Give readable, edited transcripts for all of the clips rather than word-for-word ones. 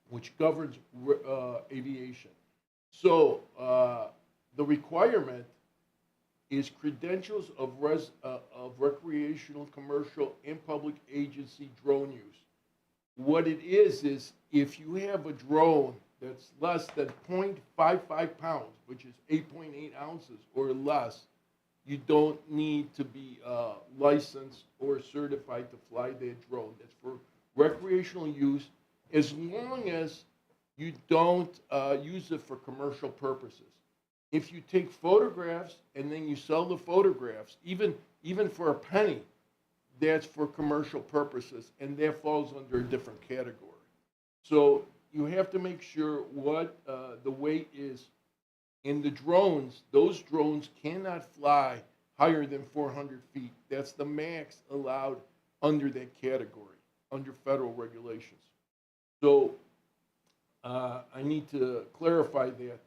which governs aviation. So the requirement is credentials of recreational, commercial, and public agency drone use. What it is if you have a drone that's less than 0.55 pounds, which is 8.8 ounces or less, you don't need to be licensed or certified to fly that drone. That's for recreational use, as long as you don't use it for commercial purposes. If you take photographs and then you sell the photographs, even for a penny, that's for commercial purposes, and that falls under a different category. So you have to make sure what the weight is. In the drones, those drones cannot fly higher than 400 feet. That's the max allowed under that category, under federal regulations. So I need to clarify that.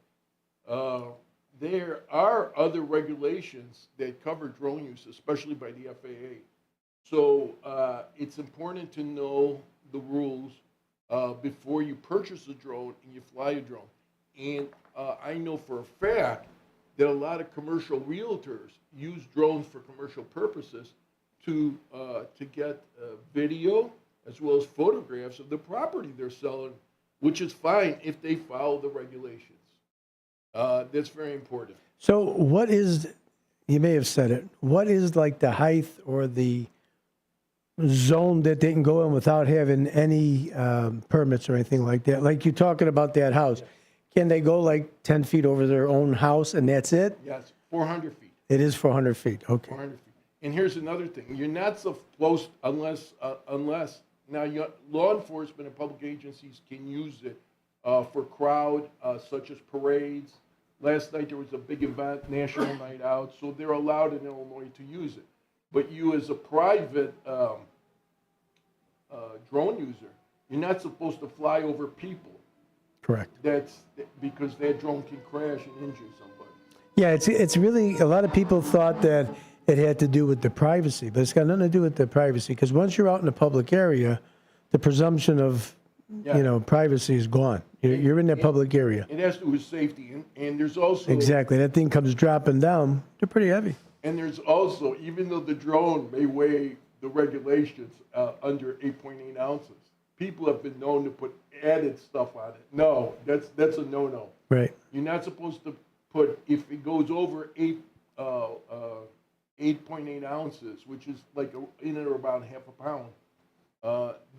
There are other regulations that cover drone use, especially by the FAA. So it's important to know the rules before you purchase a drone and you fly a drone. And I know for a fact that a lot of commercial realtors use drones for commercial purposes to get video as well as photographs of the property they're selling, which is fine if they follow the regulations. That's very important. So what is, you may have said it, what is like the height or the zone that they can go in without having any permits or anything like that? Like you're talking about that house. Can they go like 10 feet over their own house and that's it? Yes, 400 feet. It is 400 feet, okay. 400 feet. And here's another thing. You're not supposed, unless now law enforcement and public agencies can use it for crowd, such as parades. Last night there was a big event, National Night Out, so they're allowed in Illinois to use it. But you as a private drone user, you're not supposed to fly over people. Correct. That's because that drone can crash and injure somebody. Yeah, it's really, a lot of people thought that it had to do with the privacy, but it's got nothing to do with the privacy, because once you're out in a public area, the presumption of privacy is gone. You're in that public area. It has to do with safety, and there's also... Exactly. That thing comes dropping down. They're pretty heavy. And there's also, even though the drone may weigh the regulations under 8.8 ounces, people have been known to put added stuff on it. No, that's a no-no. Right. You're not supposed to put, if it goes over 8.8 ounces, which is like in and around half a pound,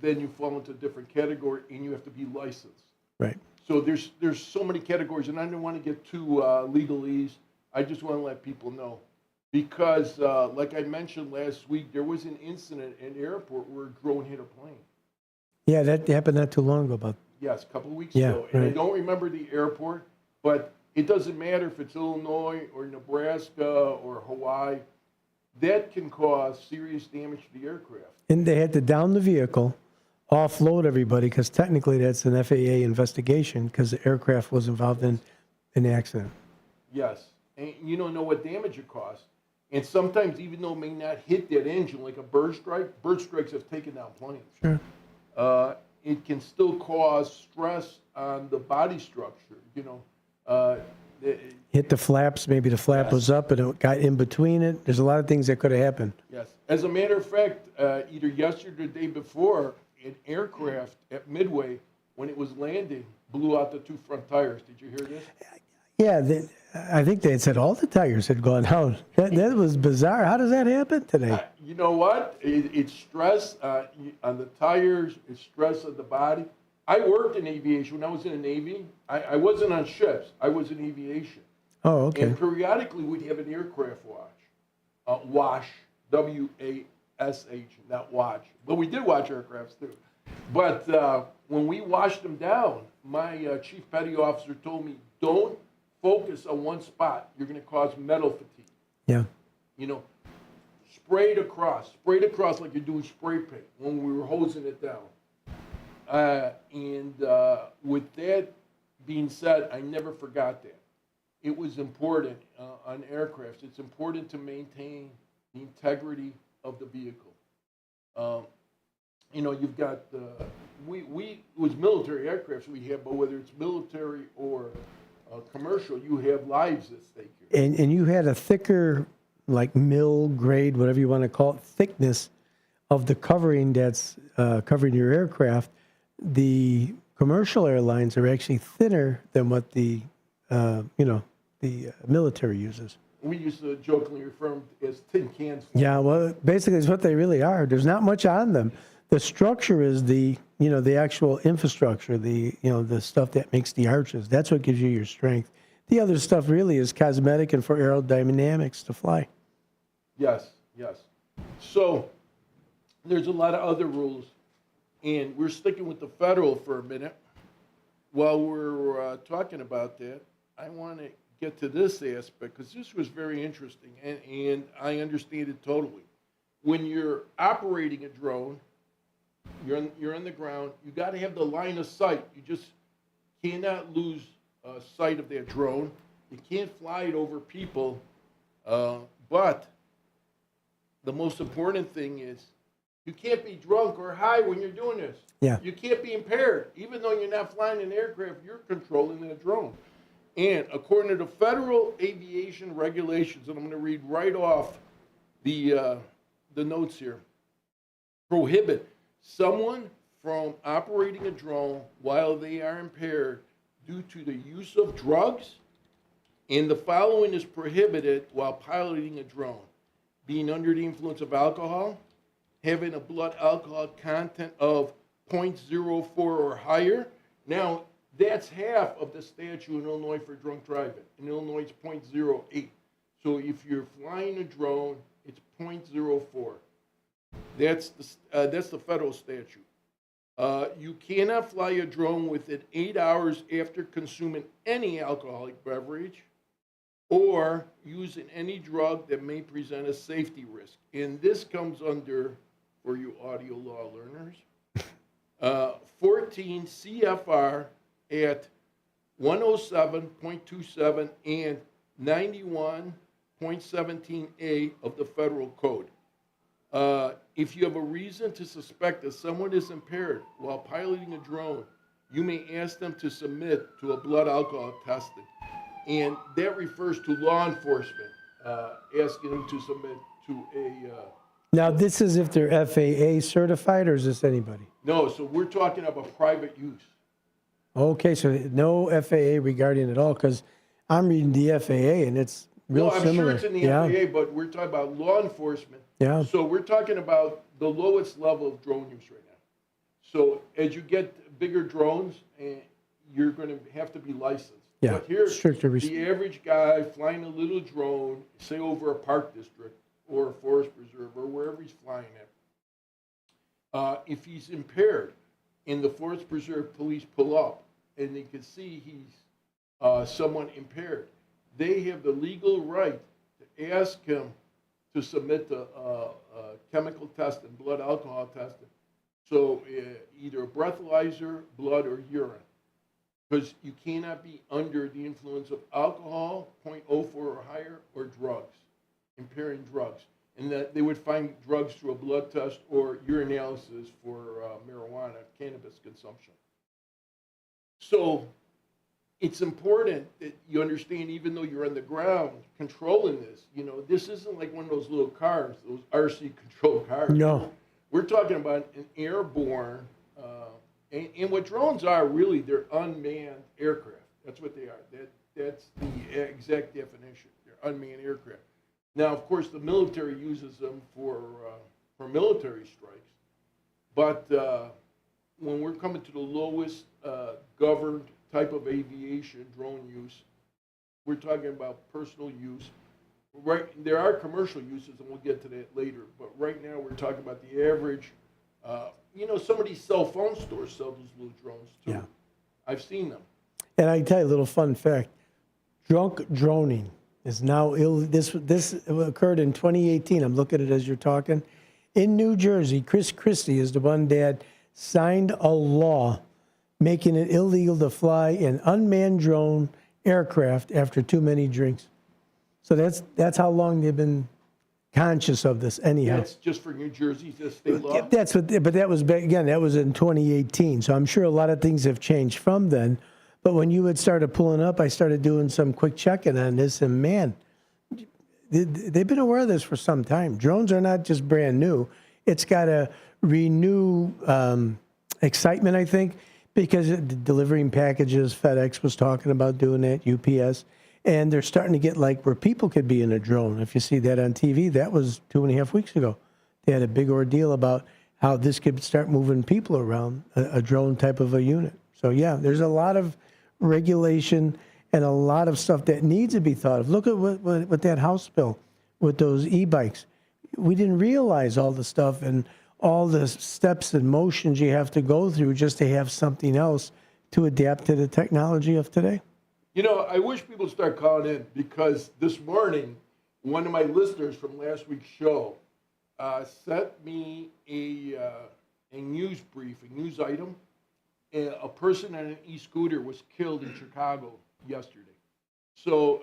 then you fall into a different category and you have to be licensed. Right. So there's so many categories, and I don't want to get too legalese. I just want to let people know. Because, like I mentioned last week, there was an incident at an airport where a drone hit a plane. Yeah, that happened not too long ago. About Yes, a couple of weeks ago. And I don't remember the airport, but it doesn't matter if it's Illinois or Nebraska or Hawaii. That can cause serious damage to the aircraft. And they had to down the vehicle, offload everybody, because technically that's an FAA investigation, because the aircraft was involved in an accident. Yes, and you don't know what damage it caused. And sometimes, even though it may not hit that engine, like a bird strikes have taken down planes. Sure. It can still cause stress on the body structure, Hit the flaps, maybe the flap was up and it got in between it. There's a lot of things that could have happened. Yes. As a matter of fact, either yesterday or the day before, an aircraft at Midway, when it was landing, blew out the two front tires. Did you hear this? Yeah, I think they had said all the tires had gone out. That was bizarre. How does that happen today? You know what? It's stress on the tires. It's stress on the body. I worked in aviation. When I was in the Navy, I wasn't on ships. I was in aviation. Oh, okay. And periodically, we'd have an aircraft watch. Wash, W-A-S-H, not watch. But we did watch aircrafts, too. But when we washed them down, my chief petty officer told me, don't focus on one spot. You're going to cause metal fatigue. Yeah. Sprayed across like you're doing spray paint when we were hosing it down. And with that being said, I never forgot that. It was important on aircrafts. It's important to maintain the integrity of the vehicle. you've got, it was military aircrafts we have, but whether it's military or commercial, you have lives at stake here. And you had a thicker, like mill grade, whatever you want to call it, thickness of the covering that's covering your aircraft. The commercial airlines are actually thinner than what the military uses. We used to jokingly refer them as tin cans. Yeah, well, basically, it's what they really are. There's not much on them. The structure is the actual infrastructure, the stuff that makes the arches. That's what gives you your strength. The other stuff really is cosmetic and for aerodynamics to fly. Yes. So there's a lot of other rules, and we're sticking with the federal for a minute. While we're talking about that, I want to get to this aspect because this was very interesting, and I understand it totally. When you're operating a drone, you're on the ground, you got to have the line of sight. You just cannot lose sight of that drone. You can't fly it over people, but the most important thing is you can't be drunk or high when you're doing this. Yeah. You can't be impaired. Even though you're not flying an aircraft, you're controlling the drone. And according to the federal aviation regulations, and I'm going to read right off the notes here, prohibit someone from operating a drone while they are impaired due to the use of drugs, and the following is prohibited while piloting a drone: being under the influence of alcohol, having a blood alcohol content of 0.04 or higher. Now, that's half of the statute in Illinois for drunk driving. In Illinois, it's 0.08. So if you're flying a drone, it's 0.04. That's the federal statute. You cannot fly a drone within 8 hours after consuming any alcoholic beverage or using any drug that may present a safety risk. And this comes under, for you audio law learners, 14 CFR at 107.27 and 91.17A of the federal code. If you have a reason to suspect that someone is impaired while piloting a drone, you may ask them to submit to a blood alcohol testing. And that refers to law enforcement asking them to submit to a... Now, this is if they're FAA certified, or is this anybody? No, so we're talking about private use. Okay, so no FAA regarding it at all, because I'm reading the FAA, and it's real No, I'm similar. sure it's in the FAA, but we're talking about law enforcement. Yeah. So we're talking about the lowest level of drone use right now. So as you get bigger drones, you're going to have to be licensed. Yeah, But here's stricter the average guy flying a little drone, say over a park district or a forest preserve or wherever he's flying at. If he's impaired and the forest preserve police pull up and they can see he's someone impaired, they have the legal right to ask him to submit to chemical testing, blood alcohol testing. So either a breathalyzer, blood, or urine. Because you cannot be under the influence of alcohol, 0.04 or higher, or drugs, impairing drugs. And that they would find drugs through a blood test or urinalysis for marijuana, cannabis consumption. So it's important that you understand, even though you're on the ground controlling this, this isn't like one of those little cars, those RC controlled cars. No. We're talking about an airborne, and what drones are really, they're unmanned aircraft. That's what they are. That's the exact definition. They're unmanned aircraft. Now, of course, the military uses them for military strikes, but when we're coming to the lowest governed type of aviation, drone use, we're talking about personal use. Right, there are commercial uses, and we'll get to that later, but right now we're talking about the average. Some of these cell phone stores sell those little drones too. Yeah. I've seen them. And I can tell you a little fun fact. Drunk droning is now this occurred in 2018. I'm looking at it as you're talking. In New Jersey, Chris Christie is the one that signed a law making it illegal to fly an unmanned drone aircraft after too many drinks. So that's how long they've been conscious of this anyhow. That's just for New Jersey, the state law? That's what, but that was back, again, that was in 2018. So I'm sure a lot of things have changed from then. But when you had started pulling up, I started doing some quick checking on this, and man, they've been aware of this for some time. Drones are not just brand new. It's got a renew excitement, I think, because delivering packages, FedEx was talking about doing that, UPS, and they're starting to get like where people could be in a drone. If you see that on TV, that was 2.5 weeks ago. They had a big ordeal about how this could start moving people around, a drone type of a unit. So yeah, there's a lot of regulation and a lot of stuff that needs to be thought of. Look at what that House bill with those e-bikes. We didn't realize all the stuff and all the steps and motions you have to go through just to have something else to adapt to the technology of today. You know, I wish people start calling in, because this morning, one of my listeners from last week's show sent me a news brief, a news item. A person on an e-scooter was killed in Chicago yesterday. So,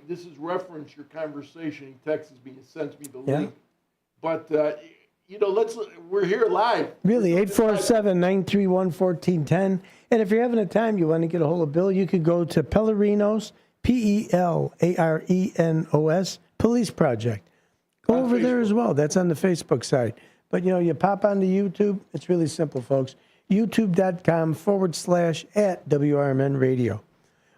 this is reference your conversation. He texted me and sent me the link. But, we're here live. Really, 847-931-1410. And if you're having a time, you want to get a hold of Bill, you could go to Pelarenos, Pelarenos, Police Project. Go On over Facebook. there as well. That's on the Facebook side. But, you pop onto YouTube. It's really simple, folks. youtube.com/@WRMN radio.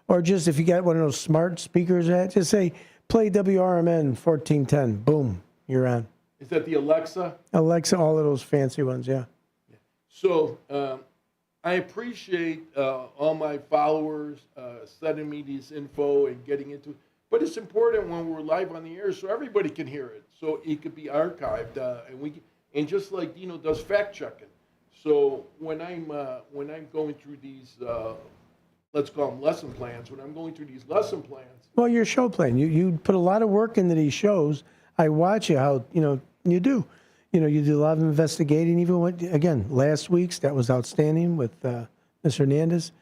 Or just if you got one of those smart speakers, just say, play WRMN 1410. Boom, you're on. Is that the Alexa? Alexa, all of those fancy ones, yeah. So I appreciate all my followers sending me this info and getting into it. But it's important when we're live on the air so everybody can hear it. So it could be archived. And just like Dino does fact checking. So when I'm going through these, let's call them lesson plans, when I'm going through these lesson plans. Well, your show plan, you put a lot of work into these shows. I watch you how, you do. You do a lot of investigating, even again, last week's, that was outstanding with Ms. Hernandez.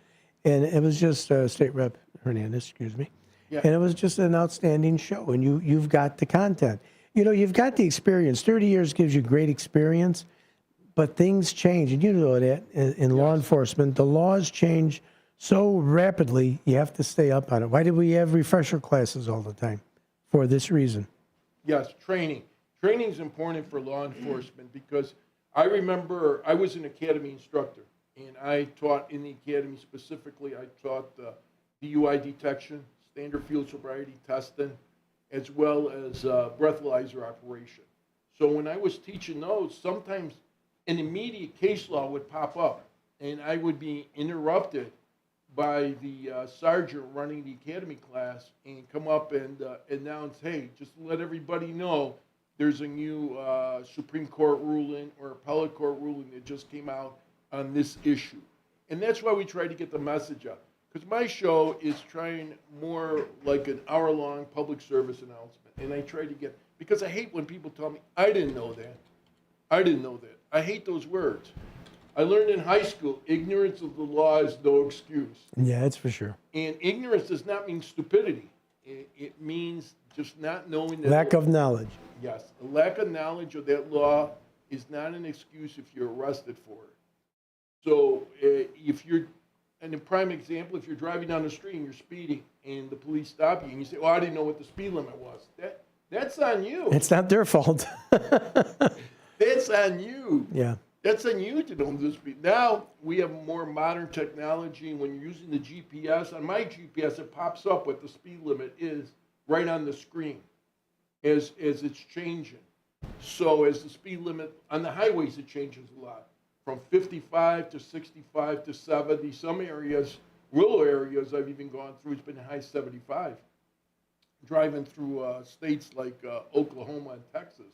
And it was just State Rep Hernandez, excuse me. Yeah. And it was just an outstanding show. And you've got the content. You've got the experience. 30 years gives you great experience, but things change. And you know that in law enforcement, the laws change so rapidly, you have to stay up on it. Why do we have refresher classes all the time? For this reason. Yes, training. Training is important for law enforcement because I remember I was an academy instructor, and I taught in the academy specifically. I taught DUI detection, standard field sobriety testing, as well as breathalyzer operation. So when I was teaching those, sometimes an immediate case law would pop up, and I would be interrupted by the sergeant running the academy class and come up and announce, hey, just to let everybody know, there's a new Supreme Court ruling or appellate court ruling that just came out on this issue. And that's why we try to get the message out. Because my show is trying more like an hour-long public service announcement. And I try to get, because I hate when people tell me, I didn't know that. I didn't know that. I hate those words. I learned in high school, ignorance of the law is no excuse. Yeah, that's for sure. And ignorance does not mean stupidity. It means just not knowing that. Lack of knowledge. Yes. A lack of knowledge of that law is not an excuse if you're arrested for it. So if you're, and a prime example, if you're driving down the street and you're speeding and the police stop you and you say, oh, I didn't know what the speed limit was. That's on you. It's not their fault. That's on you. Yeah. That's on you to know the speed. Now we have more modern technology, and when you're using the GPS, on my GPS, it pops up what the speed limit is right on the screen as it's changing. So as the speed limit on the highways, it changes a lot, from 55 to 65 to 70. Some areas, rural areas I've even gone through, it's been high 75. Driving through states like Oklahoma and Texas.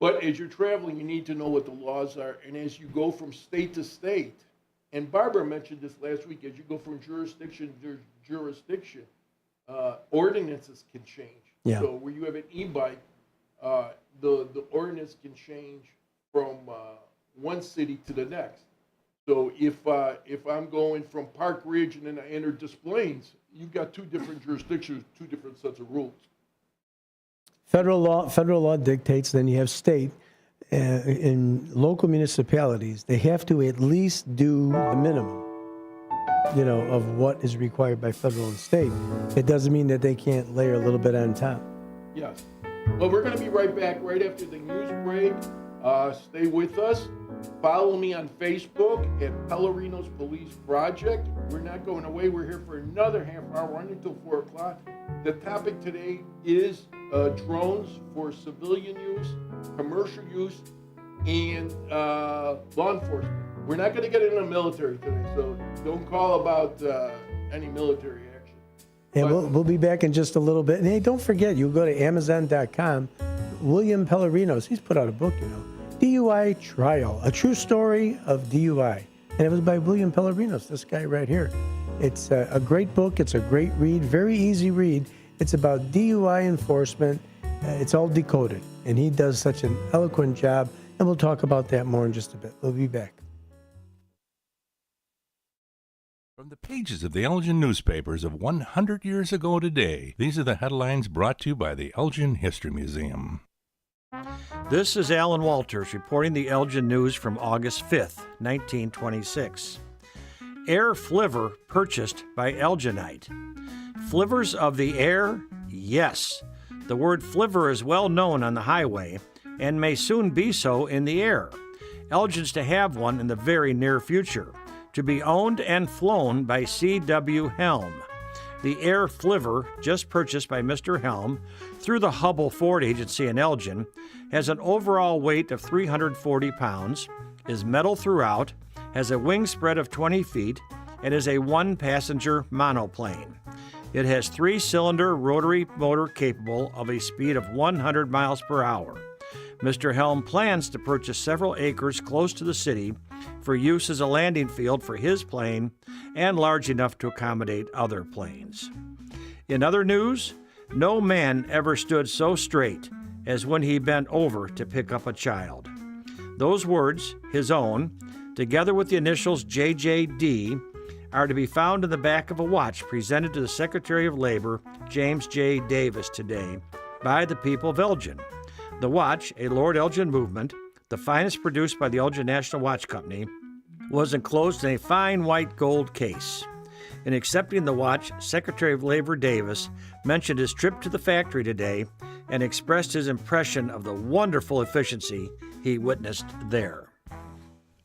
But as you're traveling, you need to know what the laws are. And as you go from state to state, and Barbara mentioned this last week, as you go from jurisdiction to jurisdiction, ordinances can change. Yeah. So where you have an e-bike, the ordinance can change from one city to the next. So if I'm going from Park Ridge and then I enter Des Plaines, you've got two different jurisdictions, two different sets of rules. Federal law dictates, then you have state. In local municipalities, they have to at least do the minimum, of what is required by federal and state. It doesn't mean that they can't layer a little bit on top. Yes. Well, we're going to be right back right after the news break. Stay with us. Follow me on Facebook at Pelarenos Police Project. We're not going away. We're here for another half hour, running until 4 o'clock. The topic today is drones for civilian use, commercial use, and law enforcement. We're not going to get into the military today, so don't call about any military action. And we'll be back in just a little bit. And hey, don't forget, you go to Amazon.com. William Pelarenos, he's put out a book, DUI Trial, a true story of DUI. And it was by William Pelarenos, this guy right here. It's a great book. It's a great read, very easy read. It's about DUI enforcement. It's all decoded. And he does such an eloquent job. And we'll talk about that more in just a bit. We'll be back. From the pages of the Elgin newspapers of 100 years ago today, these are the headlines brought to you by the Elgin History Museum. This is Alan Walters reporting the Elgin News from August 5th, 1926. Air flivver purchased by Elginite. Flivvers of the air? Yes. The word flivver is well known on the highway and may soon be so in the air. Elgin's to have one in the very near future, to be owned and flown by C.W. Helm. The Air Flivver, just purchased by Mr. Helm through the Hubble Ford Agency in Elgin, has an overall weight of 340 pounds, is metal throughout, has a wing spread of 20 feet, and is a one-passenger monoplane. It has 3-cylinder rotary motor capable of a speed of 100 miles per hour. Mr. Helm plans to purchase several acres close to the city for use as a landing field for his plane and large enough to accommodate other planes. In other news, no man ever stood so straight as when he bent over to pick up a child. Those words, his own, together with the initials JJD, are to be found in the back of a watch presented to the Secretary of Labor, James J. Davis, today by the people of Elgin. The watch, a Lord Elgin movement, the finest produced by the Elgin National Watch Company, was enclosed in a fine white gold case. In accepting the watch, Secretary of Labor Davis mentioned his trip to the factory today and expressed his impression of the wonderful efficiency he witnessed there.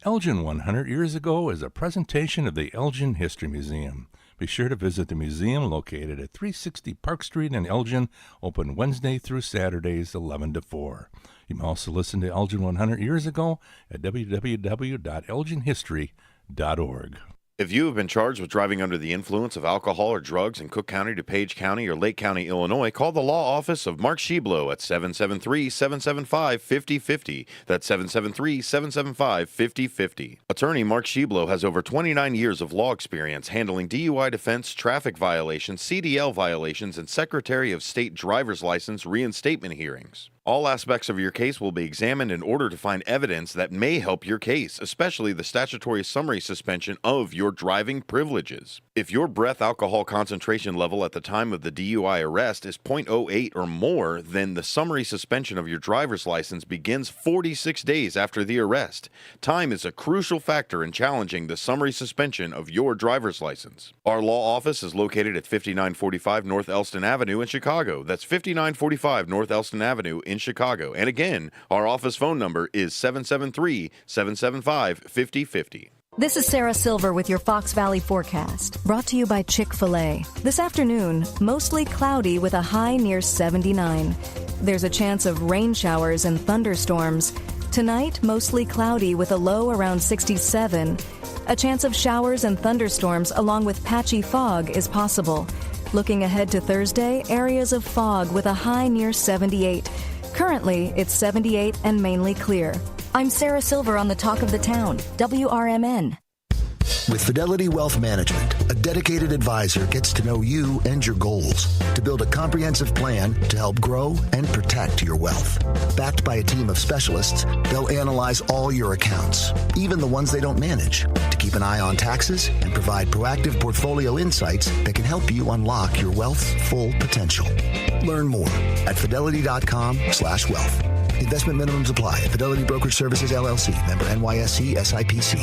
Elgin 100 years ago is a presentation of the Elgin History Museum. Be sure to visit the museum located at 360 Park Street in Elgin, open Wednesday through Saturdays 11 to 4. You can also listen to Elgin 100 years ago at www.elginhistory.org. If you have been charged with driving under the influence of alcohol or drugs in Cook County, DuPage County, or Lake County, Illinois, call the law office of Mark Sheblow at 773-775-5050. That's 773-775-5050. Attorney Mark Sheblow has over 29 years of law experience handling DUI defense, traffic violations, CDL violations, and Secretary of State driver's license reinstatement hearings. All aspects of your case will be examined in order to find evidence that may help your case, especially the statutory summary suspension of your driving privileges. If your breath alcohol concentration level at the time of the DUI arrest is 0.08 or more, then the summary suspension of your driver's license begins 46 days after the arrest. Time is a crucial factor in challenging the summary suspension of your driver's license. Our law office is located at 5945 North Elston Avenue in Chicago. That's 5945 North Elston Avenue in Chicago. And again, our office phone number is 773-775-5050. This is Sarah Silver with your Fox Valley forecast, brought to you by Chick-fil-A. This afternoon, mostly cloudy with a high near 79. There's a chance of rain showers and thunderstorms. Tonight, mostly cloudy with a low around 67. A chance of showers and thunderstorms along with patchy fog is possible. Looking ahead to Thursday, areas of fog with a high near 78. Currently, it's 78 and mainly clear. I'm Sarah Silver on the Talk of the Town, WRMN. With Fidelity Wealth Management, a dedicated advisor gets to know you and your goals to build a comprehensive plan to help grow and protect your wealth. Backed by a team of specialists, they'll analyze all your accounts, even the ones they don't manage, to keep an eye on taxes and provide proactive portfolio insights that can help you unlock your wealth's full potential. Learn more at fidelity.com/wealth. Investment minimums apply. Fidelity Brokerage Services, LLC. Member NYSE SIPC.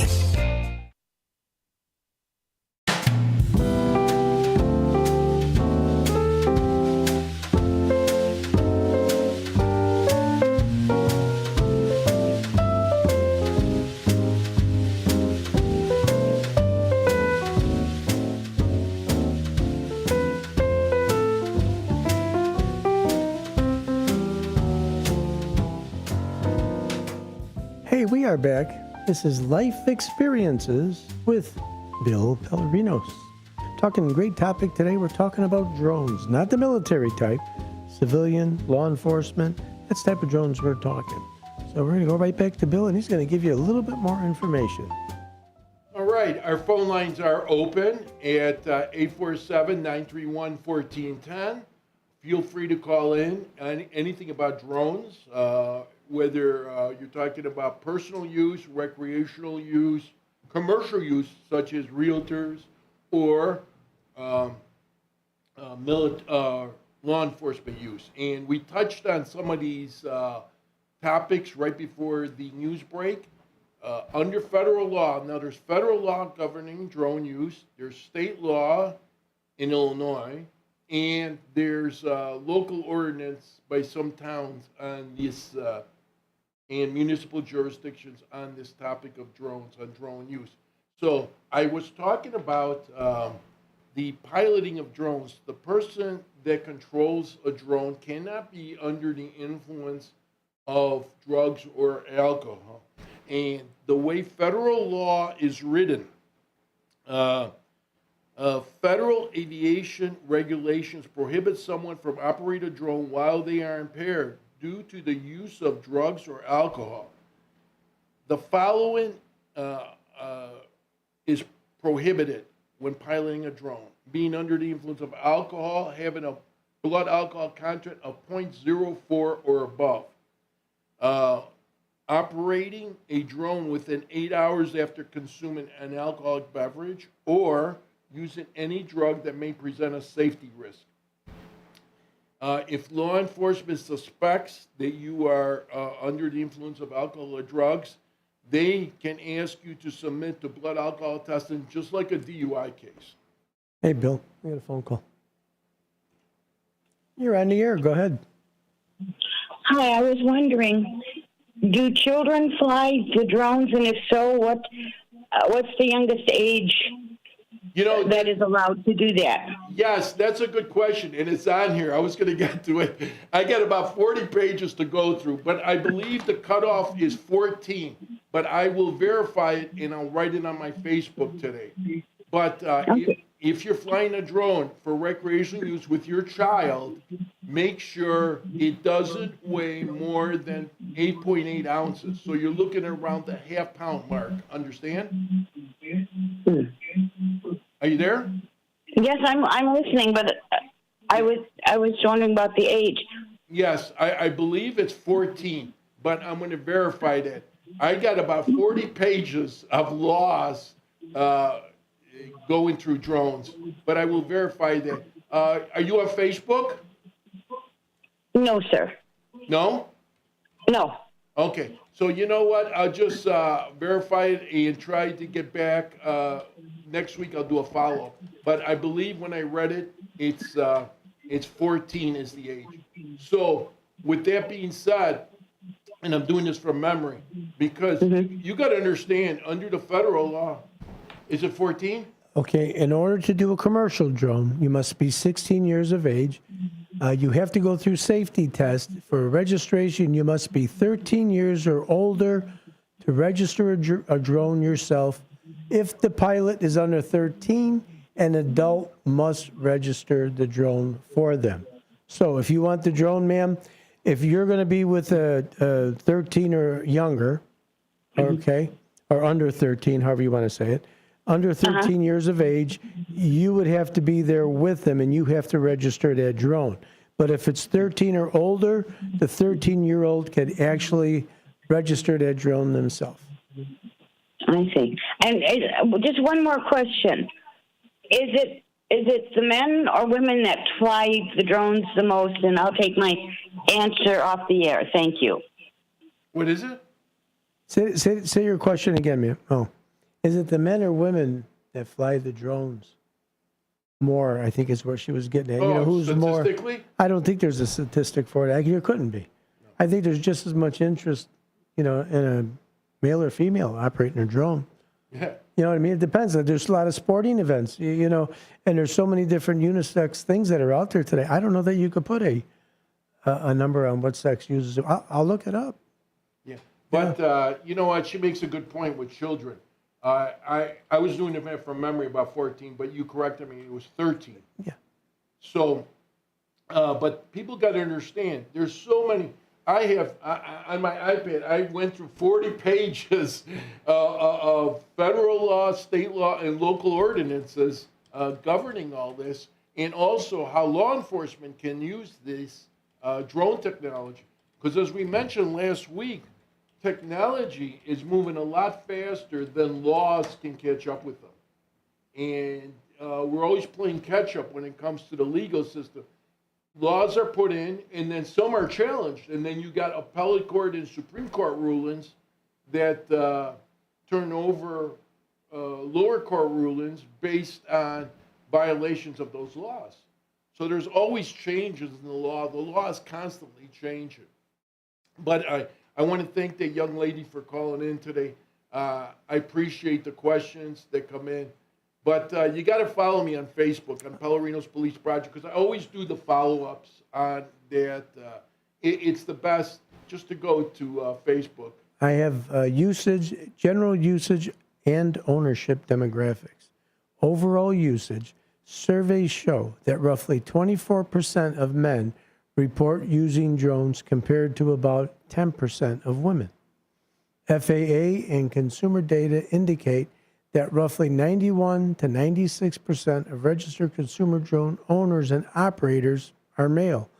Hey, we are back. This is Life Experiences with Bill Pelarenos. Talking great topic today. We're talking about drones, not the military type, civilian, law enforcement. That's the type of drones we're talking. So we're going to go right back to Bill, and he's going to give you a little bit more information. All right, our phone lines are open at 847-931-1410. Feel free to call in on anything about drones, whether you're talking about personal use, recreational use, commercial use, such as realtors, or law enforcement use. And we touched on some of these topics right before the news break. Under federal law, now there's federal law governing drone use, there's state law in Illinois, and there's local ordinance by some towns on this and municipal jurisdictions on this topic of drones, on drone use. So I was talking about the piloting of drones. The person that controls a drone cannot be under the influence of drugs or alcohol. And the way federal law is written, federal aviation regulations prohibit someone from operating a drone while they are impaired due to the use of drugs or alcohol. The following is prohibited when piloting a drone: being under the influence of alcohol, having a blood alcohol content of 0.04 or above, operating a drone within 8 hours after consuming an alcoholic beverage, or using any drug that may present a safety risk. If law enforcement suspects that you are under the influence of alcohol or drugs, they can ask you to submit to blood alcohol testing, just like a DUI case. Hey, Bill, we got a phone call. You're on the air. Go ahead. Hi, I was wondering, do children fly the drones, and if so, what's the youngest age that is allowed to do that? Yes, that's a good question, and it's on here. I was going to get to it. I got about 40 pages to go through, but I believe the cutoff is 14. But I will verify it, and I'll write it on my Facebook today. But if you're flying a drone for recreational use with your child, make sure it doesn't weigh more than 8.8 ounces. So you're looking around the half-pound mark. Understand? Are you there? Yes, I'm listening, but I was wondering about the age. Yes, I believe it's 14, but I'm going to verify that. I got about 40 pages of laws going through drones, but I will verify that. Are you on Facebook? No, sir. No? No. Okay. So you know what? I'll just verify it and try to get back. Next week I'll do a follow-up. But I believe when I read it, it's 14 is the age. So with that being said, and I'm doing this from memory, because you got to understand, under the federal law, is it 14? Okay, in order to do a commercial drone, you must be 16 years of age. You have to go through safety tests. For registration, you must be 13 years or older to register a drone yourself. If the pilot is under 13, an adult must register the drone for them. So if you want the drone, ma'am, if you're going to be with a 13 or younger, okay, or under 13, however you want to say it, under 13 years of age, you would have to be there with them, and you have to register that drone. But if it's 13 or older, the 13-year-old can actually register that drone themselves. I see. And just one more question. Is it the men or women that fly the drones the most? And I'll take my answer off the air. Thank you. What is it? Say your question again, ma'am. Oh, is it the men or women that fly the drones more? I think is where she was getting at. Oh, You know, who's more? statistically? I don't think there's a statistic for it. There couldn't be. I think there's just as much interest, you know, in a male or female operating a drone. Yeah. You know what I mean? It depends. There's a lot of sporting events, you know, and there's so many different unisex things that are out there today. I don't know that you could put a number on what sex uses it. I'll look it up. Yeah. But you know what? She makes a good point with children. I was doing it from memory about 14, but you corrected me. It was 13. Yeah. So, but people got to understand. There's so many. I have on my iPad. I went through 40 pages of federal law, state law, and local ordinances governing all this, and also how law enforcement can use this drone technology. Because as we mentioned last week, technology is moving a lot faster than laws can catch up with them. And we're always playing catch up when it comes to the legal system. Laws are put in, and then some are challenged. And then you got appellate court and Supreme Court rulings that turn over lower court rulings based on violations of those laws. So there's always changes in the law. The law is constantly changing. But I want to thank the young lady for calling in today. I appreciate the questions that come in. But you got to follow me on Facebook, on Pelarenos Police Project, because I always do the follow-ups on that. It's the best just to go to Facebook. I have usage, general usage, and ownership demographics. Overall usage, surveys show that roughly 24% of men report using drones compared to about 10% of women. FAA and consumer data indicate that roughly 91 to 96% of registered consumer drone owners and operators are male,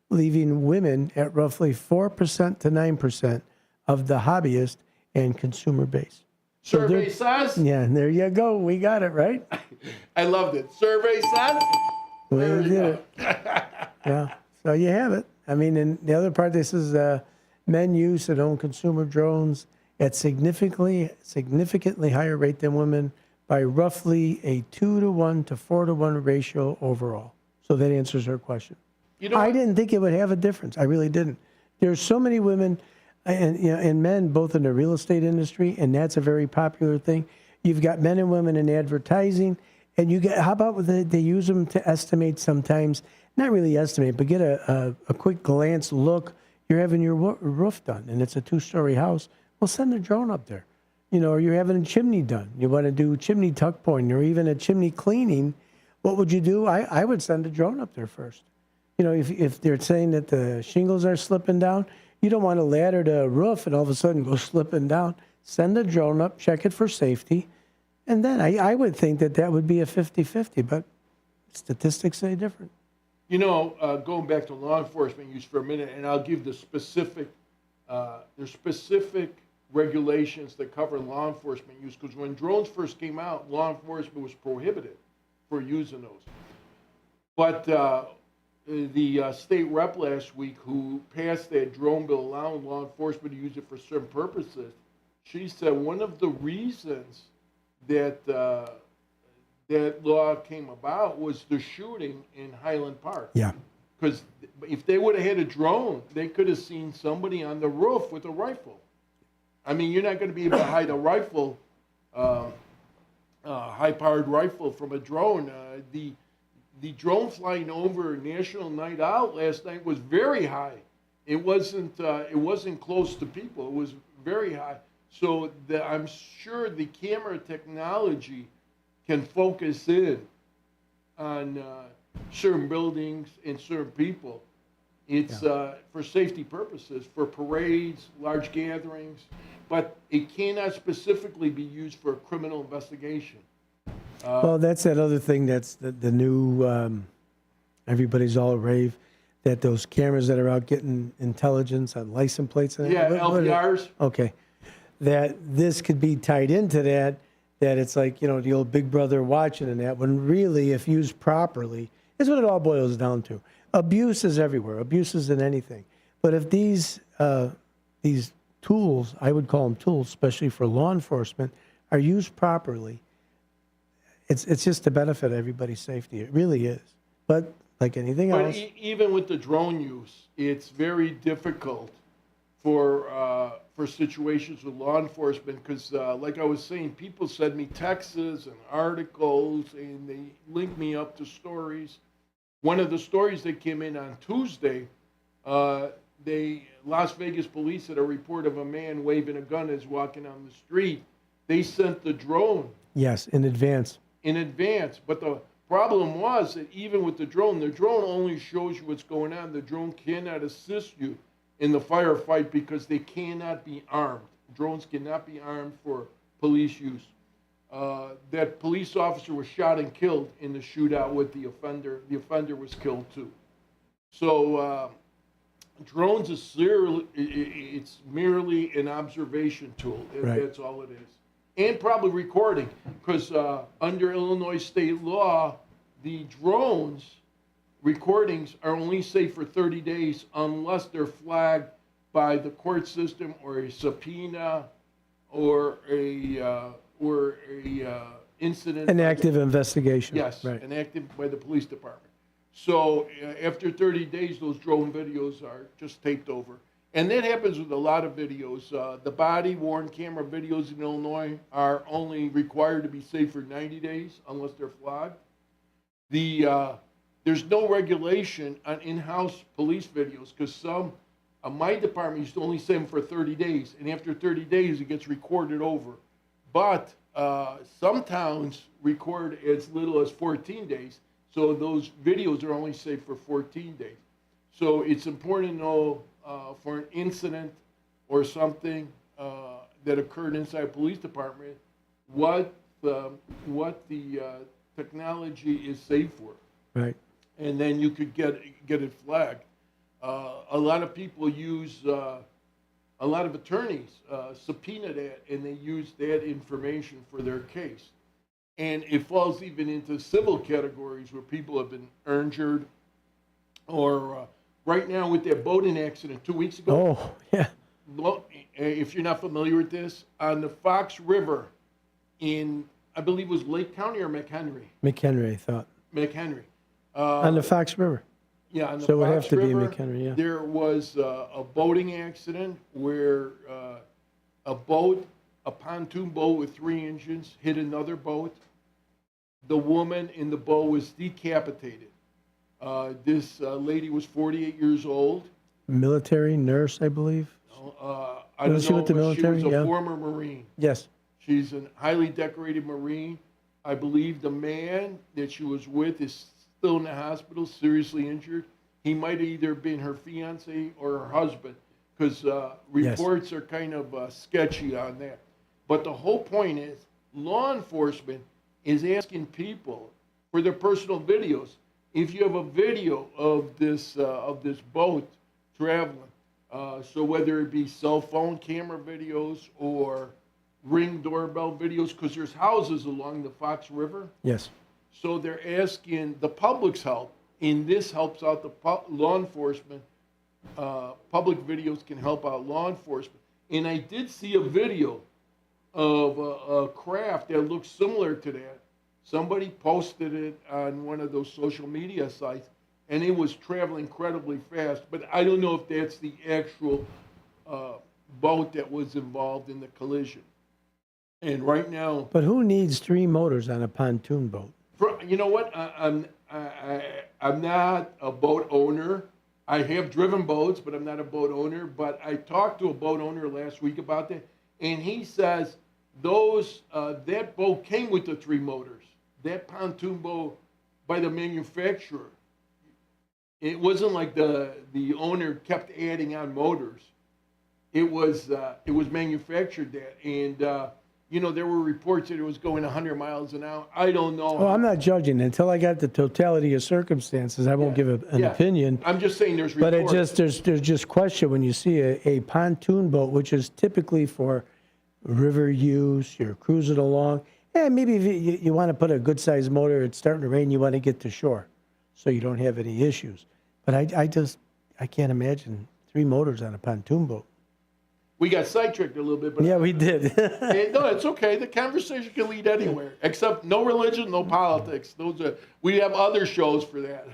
leaving women at roughly 4% to 9% of the hobbyist and consumer base. Survey says? Yeah, there you go. We got it, right? I loved it. Survey says? We did it. Yeah, so you have it. I mean, and the other part, this is men use and own consumer drones at significantly higher rate than women by roughly a 2-to-1 to 4-to-1 ratio overall. So that answers her question. You know, I didn't think it would have a difference. I really didn't. There's so many women and men both in the real estate industry, and that's a very popular thing. You've got men and women in advertising, and you get, how about they use them to estimate sometimes, not really estimate, but get a quick glance look. You're having your roof done, and it's a 2-story house. Well, send a drone up there. You know, or you're having a chimney done. You want to do chimney tuck pointing or even a chimney cleaning. What would you do? I would send a drone up there first. You know, if they're saying that the shingles are slipping down, you don't want to ladder the roof and all of a sudden go slipping down. Send a drone up, check it for safety. And then I would think that would be a 50-50, but statistics say different. You know, going back to law enforcement use for a minute, and I'll give the specific, there's specific regulations that cover law enforcement use, because when drones first came out, law enforcement was prohibited for using those. But the state rep last week who passed that drone bill allowing law enforcement to use it for certain purposes, she said one of the reasons that that law came about was the shooting in Highland Park. Yeah. Because if they would have had a drone, they could have seen somebody on the roof with a rifle. I mean, you're not going to be able to hide a rifle, high-powered rifle from a drone. The drone flying over National Night Out last night was very high. It wasn't close to people. It was very high. So I'm sure the camera technology can focus in on certain buildings and certain people. It's for safety purposes, for parades, large gatherings, but it cannot specifically be used for a criminal investigation. Well, that's that other thing that's the new, everybody's all rave, that those cameras that are out getting intelligence on license plates. And Yeah, what- LPRs. Okay. That this could be tied into that it's like, the old Big Brother watching and that, when really, if used properly, is what it all boils down to. Abuse is everywhere. Abuse is in anything. But if these tools, I would call them tools, especially for law enforcement, are used properly, it's just to benefit everybody's safety. It really is. But like anything But else, even with the drone use, it's very difficult for situations with law enforcement because, like I was saying, people send me texts and articles, and they link me up to stories. One of the stories that came in on Tuesday, Las Vegas police had a report of a man waving a gun as walking on the street. They sent the drone yes, in advance. But the problem was that even with the drone only shows you what's going on. The drone cannot assist you in the firefight because they cannot be armed. Drones cannot be armed for police use. That police officer was shot and killed in the shootout with the offender. The offender was killed too. So drones it's merely an observation tool. Right. That's all it is. And probably recording, because under Illinois state law, the drones recordings are only safe for 30 days unless they're flagged by the court system or a subpoena or a incident. An active investigation. Yes, Right. an active by the police department. So after 30 days, those drone videos are just taped over. And that happens with a lot of videos. The body-worn camera videos in Illinois are only required to be safe for 90 days unless they're flagged. There's no regulation on in-house police videos because my department used to only save them for 30 days. And after 30 days, it gets recorded over. But some towns record as little as 14 days. So those videos are only safe for 14 days. So it's important to know for an incident or something that occurred inside a police department, what the technology is safe for. Right. And then you could get it flagged. A lot of people use, a lot of attorneys subpoena that, and they use that information for their case. And it falls even into civil categories where people have been injured, or right now with that boating accident 2 weeks ago. Oh, yeah. If you're not familiar with this, on the Fox River in, I believe it was Lake County or McHenry? McHenry, I thought. McHenry. On the Fox River. Yeah, on the So it would Fox have to be River, McHenry, yeah. There was a boating accident where a pontoon boat with 3 engines hit another boat. The woman in the boat was decapitated. This lady was 48 years old. Military nurse, I believe. I don't Was she know, with the but military? she was a Yeah. former Marine. Yes. She's a highly decorated Marine. I believe the man that she was with is still in the hospital, seriously injured. He might have either been her fiance or her husband, because reports are kind of sketchy on that. But the whole point is, law enforcement is asking people for their personal videos. If you have a video of this boat traveling, so whether it be cell phone camera videos or Ring doorbell videos, because there's houses along the Fox River. Yes. So they're asking the public's help, and this helps out the law enforcement. Public videos can help out law enforcement. And I did see a video of a craft that looks similar to that. Somebody posted it on one of those social media sites, and it was traveling incredibly fast. But I don't know if that's the actual boat that was involved in the collision. And right now, But who needs 3 motors on a pontoon boat? you know what? I'm not a boat owner. I have driven boats, but I'm not a boat owner. But I talked to a boat owner last week about that, and he says that boat came with the 3 motors. That pontoon boat by the manufacturer. It wasn't like the owner kept adding on motors. It was manufactured that, and there were reports that it was going 100 miles an hour. I don't know. Oh, I'm not judging. Until I got the totality of circumstances, I won't give an opinion. I'm just saying there's But reports. there's just question when you see a pontoon boat, which is typically for river use, you're cruising along, and maybe if you want to put a good-sized motor, it's starting to rain, you want to get to shore so you don't have any issues. But I can't imagine 3 motors on a pontoon boat. We got sidetracked a little bit, but Yeah, we did. no, it's okay. The conversation can lead anywhere, except no religion, no politics. We have other shows for that.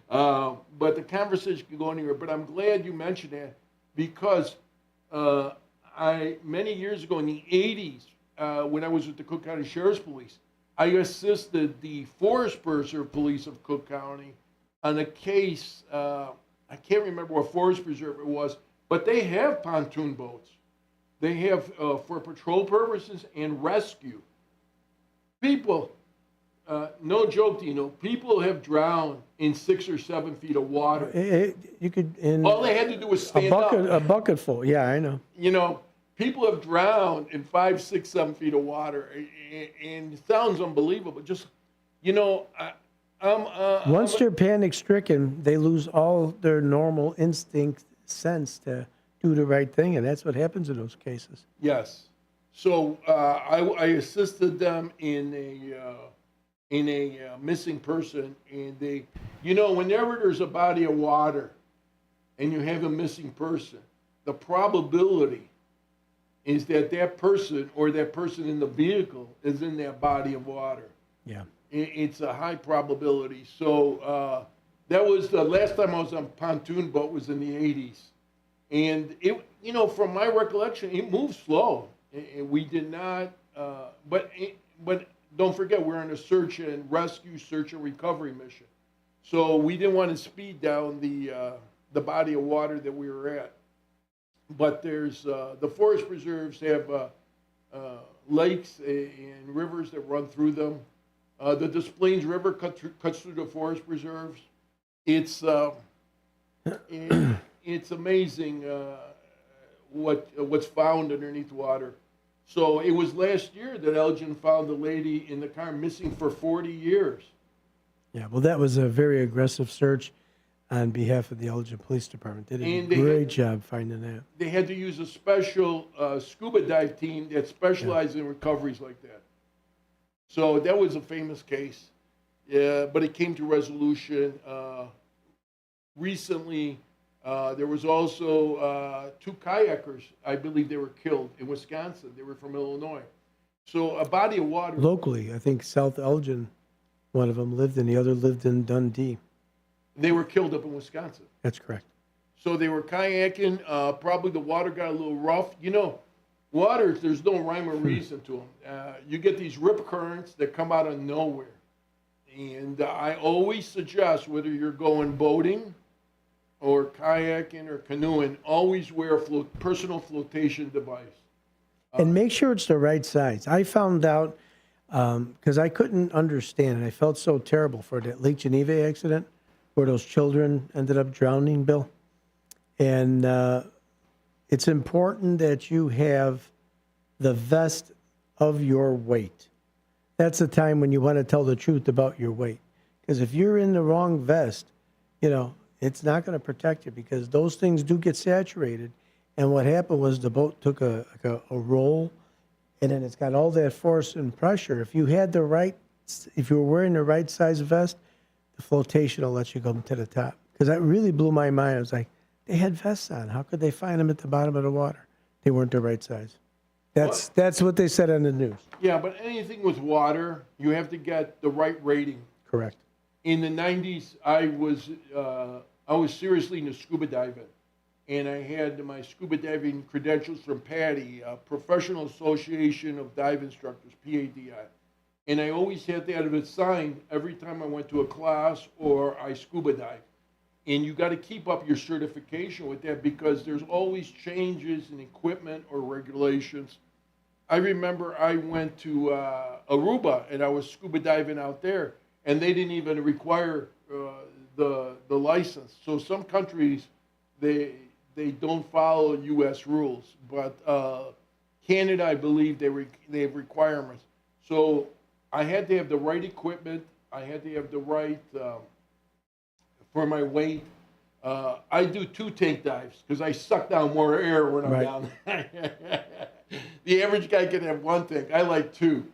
But the conversation can go anywhere. But I'm glad you mentioned that because many years ago in the 80s, when I was with the Cook County Sheriff's Police, I assisted the Forest Preserve Police of Cook County on a case. I can't remember what forest preserve it was, but they have pontoon boats. They have for patrol purposes and rescue. People, no joke, people have drowned in 6 or 7 feet of water. You could All they had to do was stand up. A bucket full. Yeah, I know. People have drowned in 5, 6, 7 feet of water, and it sounds unbelievable. Just, Once they're panic stricken, they lose all their normal instinct sense to do the right thing, and that's what happens in those cases. Yes. So I assisted them in a missing person, and they, whenever there's a body of water and you have a missing person, the probability is that person or that person in the vehicle is in that body of water. Yeah. It's a high probability. So that was the last time I was on a pontoon boat was in the 80s. And it, from my recollection, it moved slow. We did not, but don't forget, we're on a search and recovery mission. So we didn't want to speed down the body of water that we were at. But there's the forest preserves have lakes and rivers that run through them. The Des Plaines River cuts through the forest preserves. It's amazing what's found underneath water. So it was last year that Elgin found a lady in the car missing for 40 years. Yeah, well, that was a very aggressive search on behalf of the Elgin Police Department. They did a great job finding that. They had to use a special scuba dive team that specialized in recoveries like that. So that was a famous case, but it came to resolution. Recently, there was also 2 kayakers, I believe they were killed in Wisconsin. They were from Illinois. So a body of water. Locally, I think South Elgin, one of them lived and the other lived in Dundee. They were killed up in Wisconsin. That's correct. So they were kayaking. Probably the water got a little rough. Water, there's no rhyme or reason to them. You get these rip currents that come out of nowhere. And I always suggest, whether you're going boating or kayaking or canoeing, always wear a personal flotation device. And make sure it's the right size. I found out, because I couldn't understand, and I felt so terrible for that Lake Geneva accident where those children ended up drowning, Bill. And it's important that you have the vest of your weight. That's the time when you want to tell the truth about your weight. Because if you're in the wrong vest, it's not going to protect you because those things do get saturated. And what happened was the boat took a roll, and then it's got all that force and pressure. If you were wearing the right size vest, the flotation will let you go to the top. Because that really blew my mind. I was like, they had vests on. How could they find them at the bottom of the water? They weren't the right size. That's what they said on the news. Yeah, but anything with water, you have to get the right rating. Correct. In the 90s, I was seriously into scuba diving. And I had my scuba diving credentials from PADI, Professional Association of Dive Instructors, PADI. And I always had that assigned every time I went to a class or I scuba dive. And you got to keep up your certification with that because there's always changes in equipment or regulations. I remember I went to Aruba and I was scuba diving out there, and they didn't even require the license. So some countries, they don't follow U.S. rules. But Canada, I believe they have requirements. So I had to have the right equipment. I had to have the right for my weight. I do 2 tank dives because I suck down more air when I'm down. The average guy can have 1 tank. I like 2.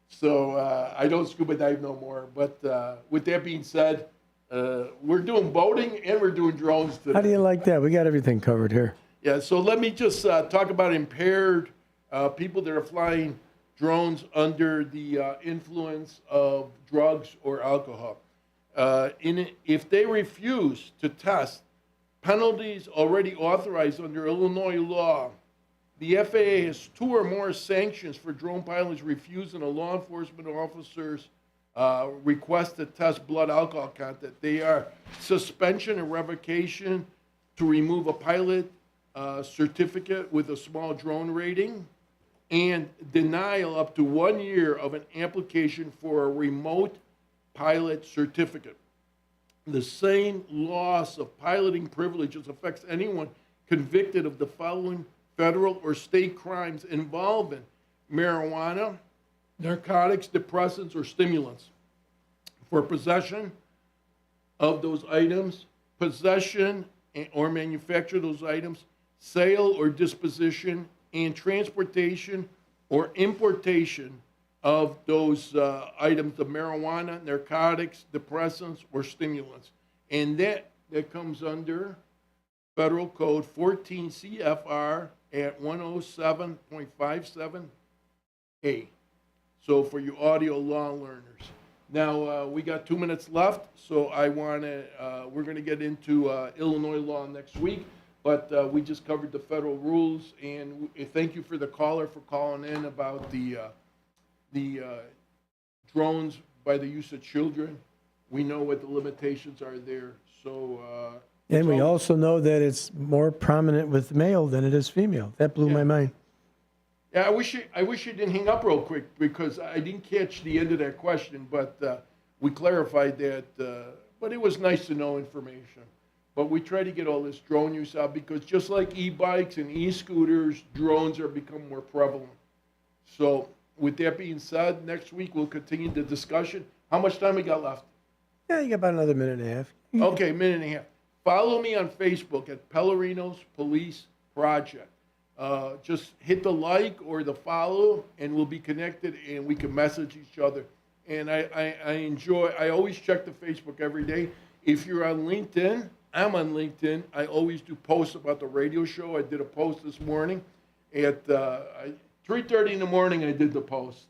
So I don't scuba dive no more. But with that being said, we're doing boating and we're doing drones today. How do you like that? We got everything covered here. Yeah, so let me just talk about impaired people that are flying drones under the influence of drugs or alcohol. If they refuse to test, penalties already authorized under Illinois law. The FAA has 2 or more sanctions for drone pilots refusing a law enforcement officer's request to test blood alcohol content. They are suspension and revocation to remove a pilot certificate with a small drone rating, and denial up to 1 year of an application for a remote pilot certificate. The same loss of piloting privileges affects anyone convicted of the following federal or state crimes involving marijuana, narcotics, depressants, or stimulants. For possession of those items, possession or manufacture those items, sale or disposition, and transportation or importation of those items of marijuana, narcotics, depressants, or stimulants. And that comes under Federal Code 14 CFR at 107.57A. So for you audio law learners. Now, we got 2 minutes left, so we're going to get into Illinois law next week, but we just covered the federal rules, and thank you for the caller for calling in about the drones by the use of children. We know what the limitations are there, so... And we also know that it's more prominent with male than it is female. That blew my mind. Yeah, I wish you didn't hang up real quick because I didn't catch the end of that question, but we clarified that. But it was nice to know information. But we try to get all this drone use out because just like e-bikes and e-scooters, drones are becoming more prevalent. So with that being said, next week we'll continue the discussion. How much time we got left? Yeah, you got about another minute and a half. Okay, minute and a half. Follow me on Facebook at Pelarenos Police Project. Just hit the like or the follow, and we'll be connected, and we can message each other. And I always check the Facebook every day. If you're on LinkedIn, I'm on LinkedIn. I always do posts about the radio show. I did a post this morning at 3:30 in the morning. I did the post.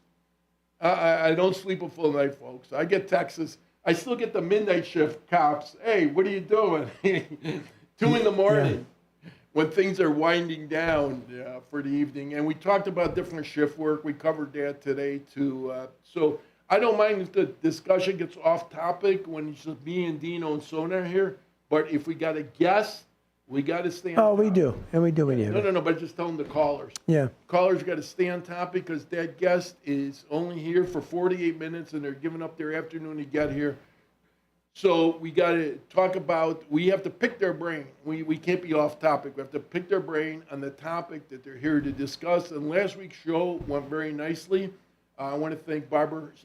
I don't sleep a full night, folks. I get texts. I still get the midnight shift cops. Hey, what are you doing? 2 in the morning when things are winding down for the evening. And we talked about different shift work. We covered that today, too. So I don't mind if the discussion gets off topic when it's just me and Dino and Sonar here. But if we got a guest, we got to stay on topic. We do. And we do. No, but just tell them the callers. Yeah. Callers got to stay on topic because that guest is only here for 48 minutes and they're giving up their afternoon to get here. So we got to talk about, we have to pick their brain. We can't be off topic. We have to pick their brain on the topic that they're here to discuss. And last week's show went very nicely. I want to thank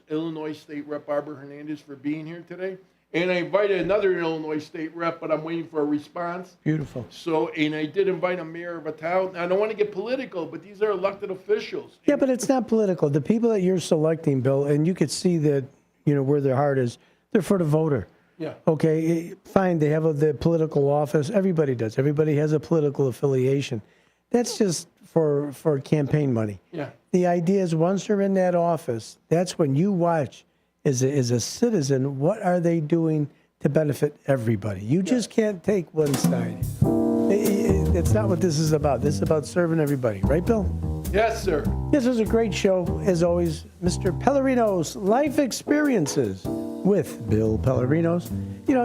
Illinois State Rep Barbara Hernandez for being here today. And I invited another Illinois State Rep, but I'm waiting for a response. Beautiful. So, and I did invite a mayor of a town. I don't want to get political, but these are elected officials. Yeah, but it's not political. The people that you're selecting, Bill, and you could see that, where their heart is, they're for the voter. Yeah. Okay, fine, they have the political office. Everybody does. Everybody has a political affiliation. That's just for campaign money. Yeah. The idea is once they're in that office, that's when you watch as a citizen, what are they doing to benefit everybody? You just can't take one side. It's not what this is about. This is about serving everybody. Right, Bill? Yes, sir. This was a great show, as always. Mr. Pelarenos, Life Experiences with Bill Pelarenos.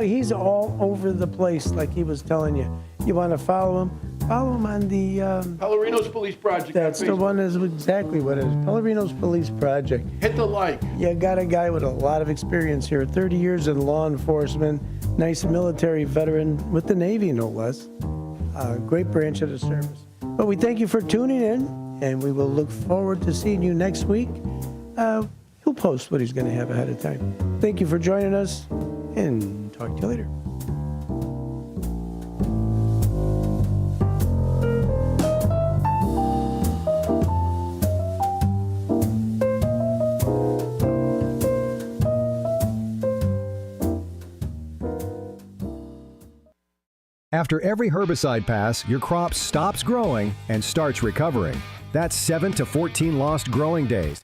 He's all over the place, like he was telling you. You want to follow him? Follow him on the... Pelarenos Police Project. That's the one, is exactly what it is. Pelarenos Police Project. Hit the like. You got a guy with a lot of experience here. 30 years in law enforcement. Nice military veteran with the Navy, no less. Great branch of the service. But we thank you for tuning in. and we will look forward to seeing you next week. He'll post what he's going to have ahead of time. Thank you for joining us, and talk to you later. After every herbicide pass, your crop stops growing and starts recovering. That's 7 to 14 lost growing days.